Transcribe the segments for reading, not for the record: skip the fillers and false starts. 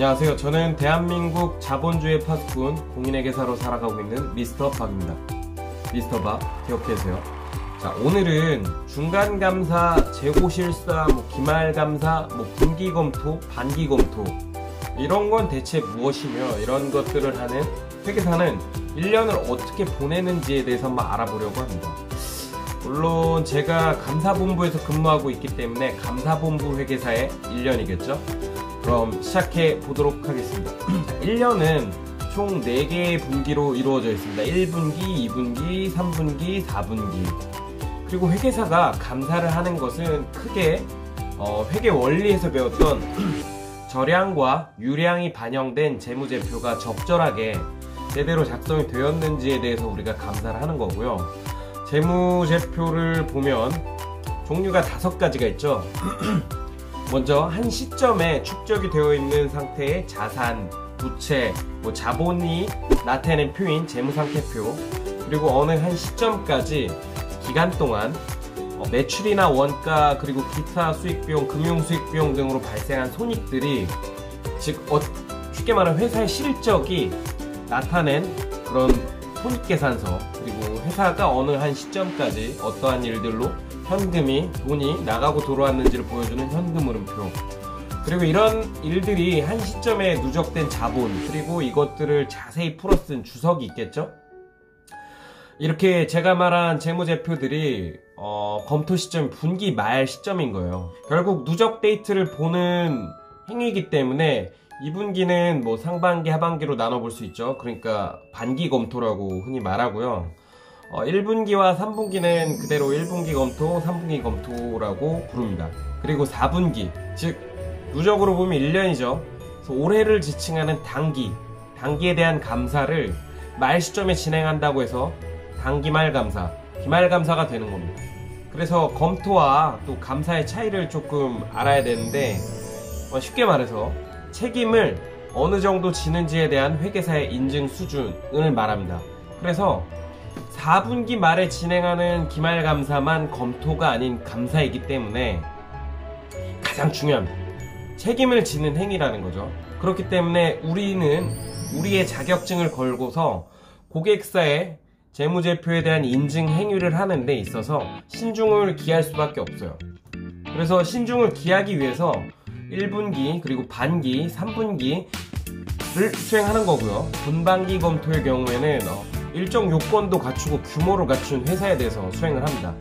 안녕하세요. 저는 대한민국 자본주의 파수꾼 공인회계사로 살아가고 있는 미스터 박입니다. 미스터 박 기억해주세요. 자, 오늘은 중간감사, 재고실사, 기말감사, 분기검토, 반기검토 이런 건 대체 무엇이며 이런 것들을 하는 회계사는 1년을 어떻게 보내는지에 대해서 한번 알아보려고 합니다. 물론 제가 감사본부에서 근무하고 있기 때문에 감사본부 회계사의 1년이겠죠? 그럼 시작해 보도록 하겠습니다. 1년은 총 4개의 분기로 이루어져 있습니다. 1분기, 2분기, 3분기, 4분기. 그리고 회계사가 감사를 하는 것은 크게 회계 원리에서 배웠던 절량과 유량이 반영된 재무제표가 적절하게 제대로 작성이 되었는지에 대해서 우리가 감사를 하는 거고요. 재무제표를 보면 종류가 5가지가 있죠. 먼저 한 시점에 축적이 되어 있는 상태의 자산, 부채, 자본이 나타낸 표인 재무상태표, 그리고 어느 한 시점까지 기간 동안 매출이나 원가 그리고 기타 수익비용, 금융수익비용 등으로 발생한 손익들이 즉 쉽게 말하면 회사의 실적이 나타낸 그런 손익계산서, 그리고 회사가 어느 한 시점까지 어떠한 일들로 돈이 나가고 들어왔는지를 보여주는 현금 흐름표, 그리고 이런 일들이 한 시점에 누적된 자본, 그리고 이것들을 자세히 풀어쓴 주석이 있겠죠? 이렇게 제가 말한 재무제표들이 검토 시점이 분기 말 시점인 거예요. 결국 누적 데이트를 보는 행위이기 때문에 2분기는 상반기, 하반기로 나눠볼 수 있죠. 그러니까 반기 검토라고 흔히 말하고요. 1분기와 3분기는 그대로 1분기 검토, 3분기 검토라고 부릅니다. 그리고 4분기, 즉 누적으로 보면 1년이죠. 그래서 올해를 지칭하는 단기에 대한 감사를 말 시점에 진행한다고 해서 단기말 감사, 기말 감사가 되는 겁니다. 그래서 검토와 또 감사의 차이를 조금 알아야 되는데, 쉽게 말해서 책임을 어느 정도 지는지에 대한 회계사의 인증 수준을 말합니다. 그래서 4분기 말에 진행하는 기말 감사만 검토가 아닌 감사이기 때문에 가장 중요합니다. 책임을 지는 행위라는 거죠. 그렇기 때문에 우리는 우리의 자격증을 걸고서 고객사의 재무제표에 대한 인증 행위를 하는 데 있어서 신중을 기할 수밖에 없어요. 그래서 신중을 기하기 위해서 1분기 그리고 반기, 3분기를 수행하는 거고요. 분반기 검토의 경우에는 일정 요건도 갖추고 규모를 갖춘 회사에 대해서 수행을 합니다.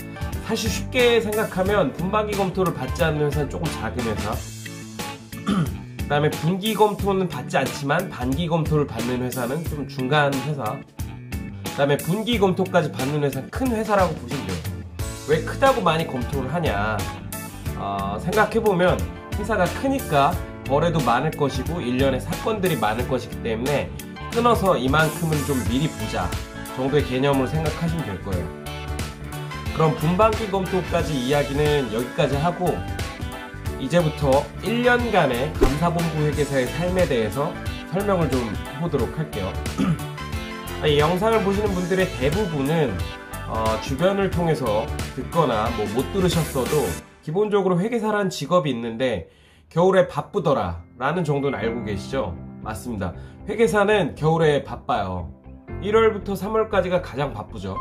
사실 쉽게 생각하면 분반기 검토를 받지 않는 회사는 조금 작은 회사, 그 다음에 분기 검토는 받지 않지만 반기 검토를 받는 회사는 좀 중간 회사, 그 다음에 분기 검토까지 받는 회사는 큰 회사라고 보시면 돼요. 왜 크다고 많이 검토를 하냐, 생각해보면 회사가 크니까 거래도 많을 것이고 1년에 사건들이 많을 것이기 때문에 끊어서 이만큼은 좀 미리 보자 정도의 개념으로 생각하시면 될 거예요. 그럼 분반기 검토까지 이야기는 여기까지 하고, 이제부터 1년간의 감사본부 회계사의 삶에 대해서 설명을 좀 해보도록 할게요. 이 영상을 보시는 분들의 대부분은 주변을 통해서 듣거나 못 들으셨어도 기본적으로 회계사라는 직업이 있는데 겨울에 바쁘더라 라는 정도는 알고 계시죠? 맞습니다. 회계사는 겨울에 바빠요. 1월부터 3월까지가 가장 바쁘죠.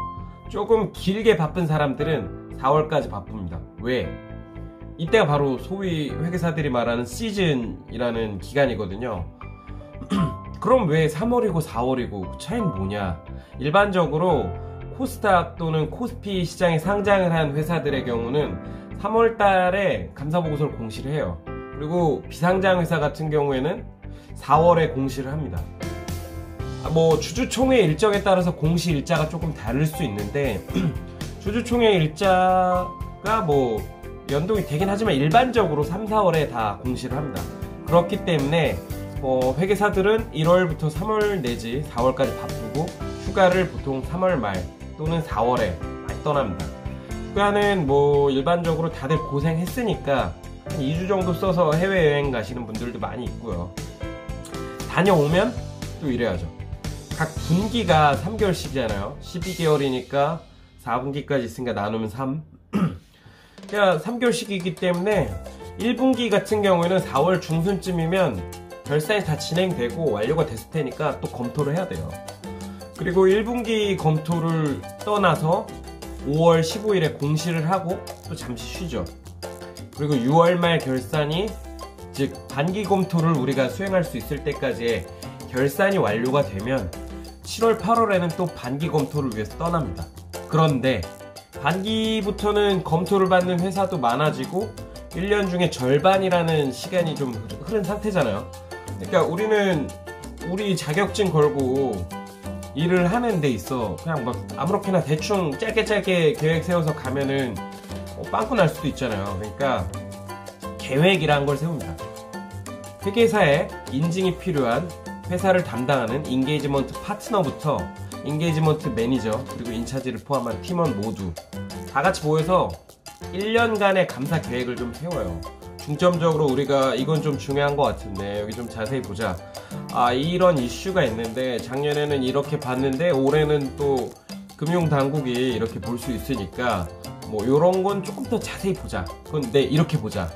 조금 길게 바쁜 사람들은 4월까지 바쁩니다. 왜? 이때가 바로 소위 회계사들이 말하는 시즌이라는 기간이거든요. 그럼 왜 3월이고 4월이고 차이는 뭐냐? 일반적으로 코스닥 또는 코스피 시장에 상장을 한 회사들의 경우는 3월 달에 감사보고서를 공시를 해요. 그리고 비상장 회사 같은 경우에는 4월에 공시를 합니다. 주주총회 일정에 따라서 공시 일자가 조금 다를 수 있는데 주주총회 일자가 연동이 되긴 하지만 일반적으로 3, 4월에 다 공시를 합니다. 그렇기 때문에 회계사들은 1월부터 3월 내지 4월까지 바쁘고 휴가를 보통 3월 말 또는 4월에 많이 떠납니다. 휴가는 일반적으로 다들 고생했으니까 한 2주 정도 써서 해외여행 가시는 분들도 많이 있고요. 다녀오면 또 이래야죠. 각 분기가 3개월씩이잖아요. 12개월이니까 4분기까지 있으니까 나누면 3. 그러니까 3개월씩이기 때문에 1분기 같은 경우에는 4월 중순쯤이면 결산이 다 진행되고 완료가 됐을 테니까 또 검토를 해야 돼요. 그리고 1분기 검토를 떠나서 5월 15일에 공시를 하고 또 잠시 쉬죠. 그리고 6월 말 결산이, 즉 반기 검토를 우리가 수행할 수 있을 때까지의 결산이 완료가 되면 7월 8월에는 또 반기 검토를 위해서 떠납니다. 그런데 반기부터는 검토를 받는 회사도 많아지고 1년 중에 절반이라는 시간이 좀 흐른 상태잖아요. 그러니까 우리는 우리 자격증 걸고 일을 하는 데 있어 그냥 막 아무렇게나 대충 짧게 계획 세워서 가면은 빵꾸 날 수도 있잖아요. 그러니까 계획이라는 걸 세웁니다. 회계사에 인증이 필요한 회사를 담당하는 인게이지먼트 파트너부터 인게이지먼트 매니저 그리고 인차지를 포함한 팀원 모두 다 같이 모여서 1년간의 감사 계획을 좀 세워요. 중점적으로 우리가 이건 좀 중요한 것 같은데 여기 좀 자세히 보자. 이런 이슈가 있는데 작년에는 이렇게 봤는데 올해는 또 금융당국이 이렇게 볼 수 있으니까 뭐 요런 건 조금 더 자세히 보자. 그건 이렇게 보자.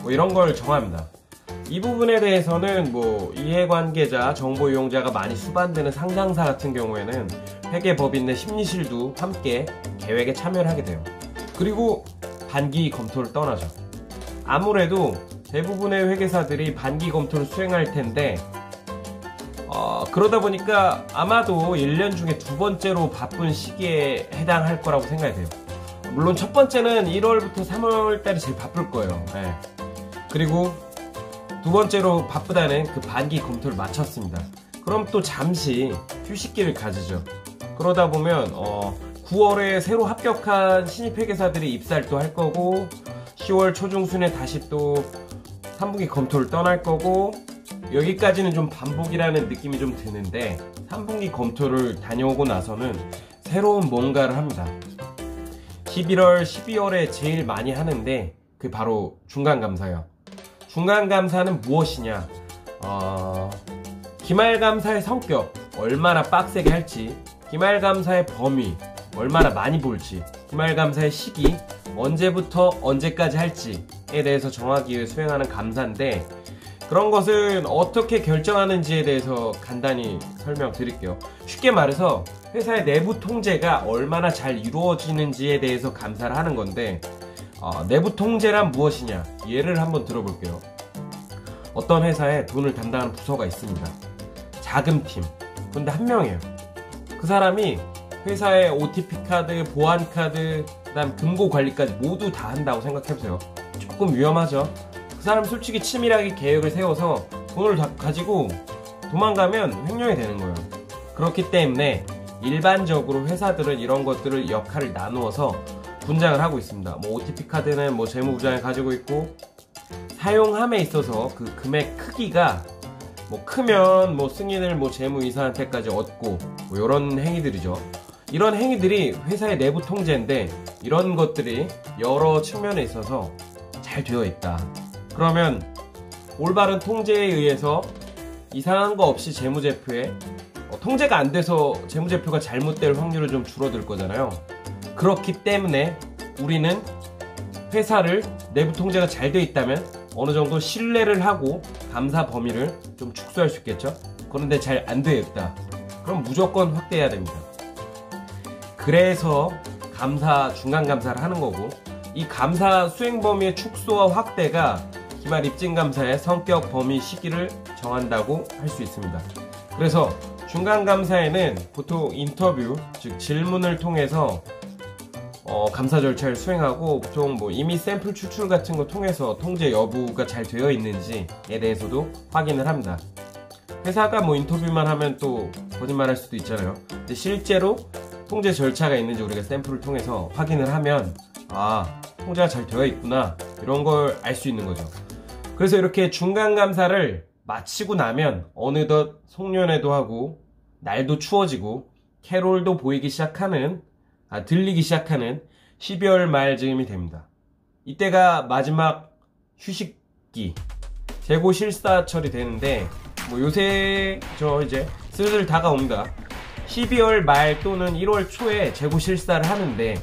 뭐 이런 걸 정합니다. 이 부분에 대해서는 뭐 이해관계자, 정보 이용자가 많이 수반되는 상장사 같은 경우에는 회계법인의 심리실도 함께 계획에 참여를 하게 돼요. 그리고 반기 검토를 떠나죠. 아무래도 대부분의 회계사들이 반기 검토를 수행할 텐데 그러다 보니까 아마도 1년 중에 두 번째로 바쁜 시기에 해당할 거라고 생각이 돼요. 물론 첫 번째는 1월부터 3월달이 제일 바쁠 거예요. 네. 그리고 두 번째로 바쁘다는 그 반기 검토를 마쳤습니다. 그럼 또 잠시 휴식기를 가지죠. 그러다 보면 9월에 새로 합격한 신입 회계사들이 입사를 또 할 거고 10월 초중순에 다시 또 3분기 검토를 떠날 거고 여기까지는 좀 반복이라는 느낌이 좀 드는데 3분기 검토를 다녀오고 나서는 새로운 뭔가를 합니다. 11월, 12월에 제일 많이 하는데 그게 바로 중간감사예요. 중간감사는 무엇이냐? 기말감사의 성격, 얼마나 빡세게 할지, 기말감사의 범위, 얼마나 많이 볼지, 기말감사의 시기, 언제부터 언제까지 할지에 대해서 정하기 위해 수행하는 감사인데 그런 것은 어떻게 결정하는지에 대해서 간단히 설명드릴게요. 쉽게 말해서 회사의 내부 통제가 얼마나 잘 이루어지는지에 대해서 감사를 하는 건데 내부 통제란 무엇이냐? 예를 한번 들어볼게요. 어떤 회사에 돈을 담당하는 부서가 있습니다. 자금팀. 근데 한 명이에요. 그 사람이 회사의 OTP 카드, 보안 카드, 그다음 금고 관리까지 모두 다 한다고 생각해보세요. 조금 위험하죠. 그 사람 솔직히 치밀하게 계획을 세워서 돈을 다 가지고 도망가면 횡령이 되는 거예요. 그렇기 때문에 일반적으로 회사들은 이런 것들을 역할을 나누어서 분장을 하고 있습니다. 뭐 OTP 카드는 뭐 재무부장이 가지고 있고 사용함에 있어서 그 금액 크기가 뭐 크면 뭐 승인을 뭐 재무이사한테까지 얻고 뭐 이런 행위들이죠. 이런 행위들이 회사의 내부 통제인데 이런 것들이 여러 측면에 있어서 잘 되어 있다. 그러면 올바른 통제에 의해서 이상한 거 없이 재무제표에 통제가 안 돼서 재무제표가 잘못될 확률은 좀 줄어들 거잖아요. 그렇기 때문에 우리는 회사를 내부 통제가 잘 되어 있다면 어느 정도 신뢰를 하고 감사 범위를 좀 축소할 수 있겠죠. 그런데 잘 안 되어 있다. 그럼 무조건 확대해야 됩니다. 그래서 중간 감사를 하는 거고 이 감사 수행 범위의 축소와 확대가 기말 입증 감사의 성격, 범위, 시기를 정한다고 할 수 있습니다. 그래서 중간 감사에는 보통 인터뷰, 즉 질문을 통해서 감사 절차를 수행하고 보통 뭐 이미 샘플 추출 같은 거 통해서 통제 여부가 잘 되어 있는지에 대해서도 확인을 합니다. 회사가 뭐 인터뷰만 하면 또 거짓말할 수도 있잖아요. 근데 실제로 통제 절차가 있는지 우리가 샘플을 통해서 확인을 하면 통제가 잘 되어 있구나 이런 걸 알 수 있는 거죠. 그래서 이렇게 중간 감사를 마치고 나면 어느덧 송년회도 하고 날도 추워지고 캐롤도 보이기 시작하는 들리기 시작하는 12월 말 즈음이 됩니다. 이때가 마지막 휴식기 재고 실사철이 되는데 뭐 요새 이제 슬슬 다가옵니다. 12월 말 또는 1월 초에 재고 실사를 하는데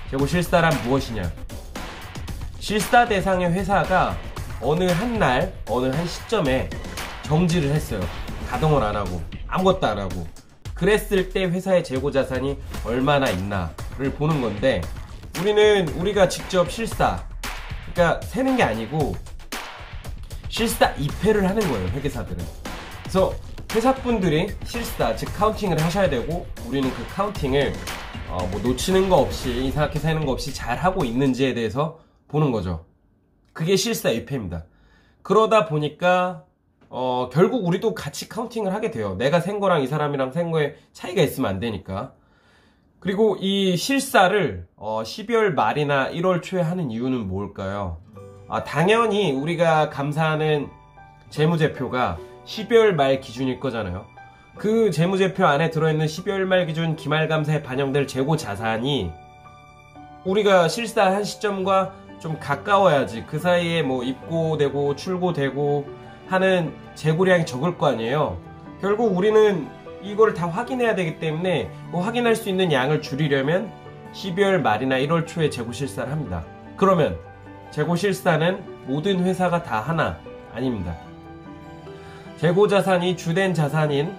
재고 실사란 무엇이냐? 실사 대상의 회사가 어느 한 날, 어느 한 시점에 정지를 했어요. 가동을 안 하고 아무것도 안 하고. 그랬을 때 회사의 재고자산이 얼마나 있나를 보는 건데, 우리가 직접 실사, 그러니까 세는 게 아니고 실사 입회를 하는 거예요, 회계사들은. 그래서 회사분들이 실사, 즉 카운팅을 하셔야 되고, 우리는 그 카운팅을 뭐 놓치는 거 없이, 이상하게 세는 거 없이 잘 하고 있는지에 대해서 보는 거죠. 그게 실사 입회입니다. 그러다 보니까 결국 우리도 같이 카운팅을 하게 돼요. 내가 센 거랑 이 사람이랑 센 거에 차이가 있으면 안 되니까. 그리고 이 실사를 12월 말이나 1월 초에 하는 이유는 뭘까요? 당연히 우리가 감사하는 재무제표가 12월 말 기준일 거잖아요. 그 재무제표 안에 들어있는 12월 말 기준 기말감사에 반영될 재고자산이 우리가 실사한 시점과 좀 가까워야지, 그 사이에 뭐 입고되고 출고되고 하는 재고량이 적을 거 아니에요. 결국 우리는 이걸 다 확인해야 되기 때문에 확인할 수 있는 양을 줄이려면 12월 말이나 1월 초에 재고 실사를 합니다. 그러면 재고 실사는 모든 회사가 다 하나? 아닙니다. 재고 자산이 주된 자산인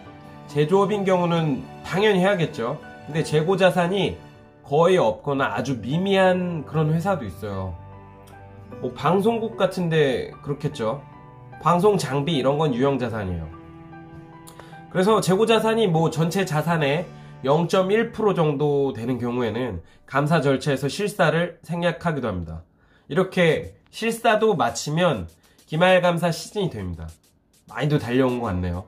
제조업인 경우는 당연히 해야겠죠. 근데 재고 자산이 거의 없거나 아주 미미한 그런 회사도 있어요. 뭐 방송국 같은데 그렇겠죠. 방송 장비 이런 건 유형 자산이에요. 그래서 재고 자산이 뭐 전체 자산의 0.1% 정도 되는 경우에는 감사 절차에서 실사를 생략하기도 합니다. 이렇게 실사도 마치면 기말감사 시즌이 됩니다. 많이도 달려온 것 같네요.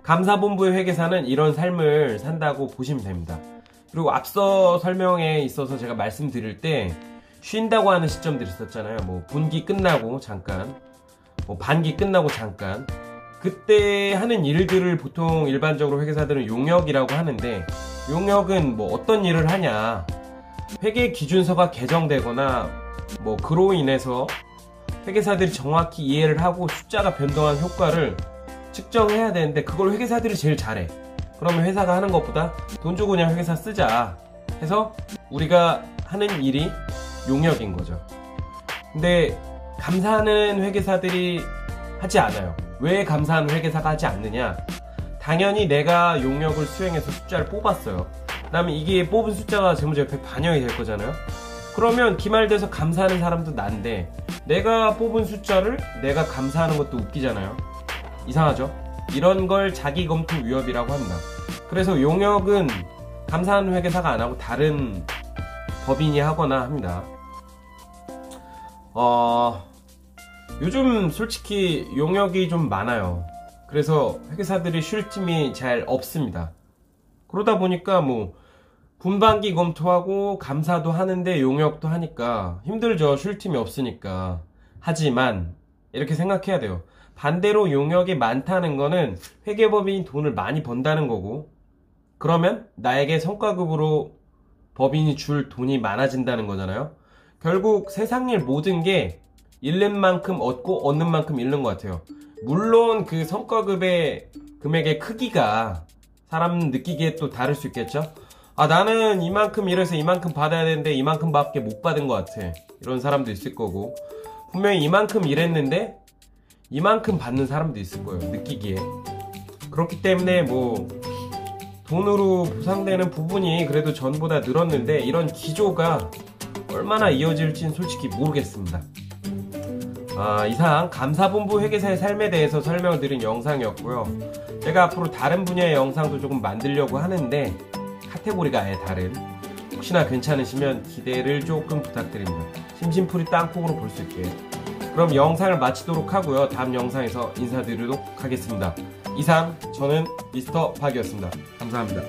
감사본부의 회계사는 이런 삶을 산다고 보시면 됩니다. 그리고 앞서 설명에 있어서 제가 말씀드릴 때 쉰다고 하는 시점들이 있었잖아요. 뭐 분기 끝나고 잠깐, 뭐 반기 끝나고 잠깐, 그때 하는 일들을 보통 일반적으로 회계사들은 용역이라고 하는데, 용역은 뭐 어떤 일을 하냐, 회계 기준서가 개정되거나 뭐 그로 인해서 회계사들이 정확히 이해를 하고 숫자가 변동한 효과를 측정해야 되는데, 그걸 회계사들이 제일 잘해. 그러면 회사가 하는 것보다 돈 주고 그냥 회계사 쓰자 해서 우리가 하는 일이 용역인 거죠. 근데 감사하는 회계사들이 하지 않아요. 왜 감사하는 회계사가 하지 않느냐? 당연히 내가 용역을 수행해서 숫자를 뽑았어요. 그 다음에 이게 뽑은 숫자가 재무제표에 반영이 될 거잖아요. 그러면 기말돼서 감사하는 사람도 난데, 내가 뽑은 숫자를 내가 감사하는 것도 웃기잖아요. 이상하죠? 이런 걸 자기검토 위협이라고 합니다. 그래서 용역은 감사하는 회계사가 안 하고 다른 법인이 하거나 합니다. 요즘 솔직히 용역이 좀 많아요. 그래서 회계사들이 쉴 틈이 잘 없습니다. 그러다 보니까 뭐 분반기 검토하고 감사도 하는데 용역도 하니까 힘들죠. 쉴 틈이 없으니까. 하지만 이렇게 생각해야 돼요. 반대로 용역이 많다는 거는 회계법인이 돈을 많이 번다는 거고, 그러면 나에게 성과급으로 법인이 줄 돈이 많아진다는 거잖아요. 결국 세상 일 모든 게 잃는 만큼 얻고 얻는 만큼 잃는 것 같아요. 물론 그 성과급의 금액의 크기가 사람 느끼기에 또 다를 수 있겠죠. 나는 이만큼 일해서 이만큼 받아야 되는데 이만큼 밖에 못 받은 것 같아, 이런 사람도 있을 거고, 분명히 이만큼 일했는데 이만큼 받는 사람도 있을 거예요, 느끼기에. 그렇기 때문에 뭐 돈으로 보상되는 부분이 그래도 전보다 늘었는데, 이런 기조가 얼마나 이어질지는 솔직히 모르겠습니다. 이상 감사본부 회계사의 삶에 대해서 설명을 드린 영상이었고요. 제가 앞으로 다른 분야의 영상도 조금 만들려고 하는데, 카테고리가 아예 다른, 혹시나 괜찮으시면 기대를 조금 부탁드립니다. 심심풀이 땅콩으로 볼 수 있게. 그럼 영상을 마치도록 하고요. 다음 영상에서 인사드리도록 하겠습니다. 이상 저는 미스터 박이었습니다. 감사합니다.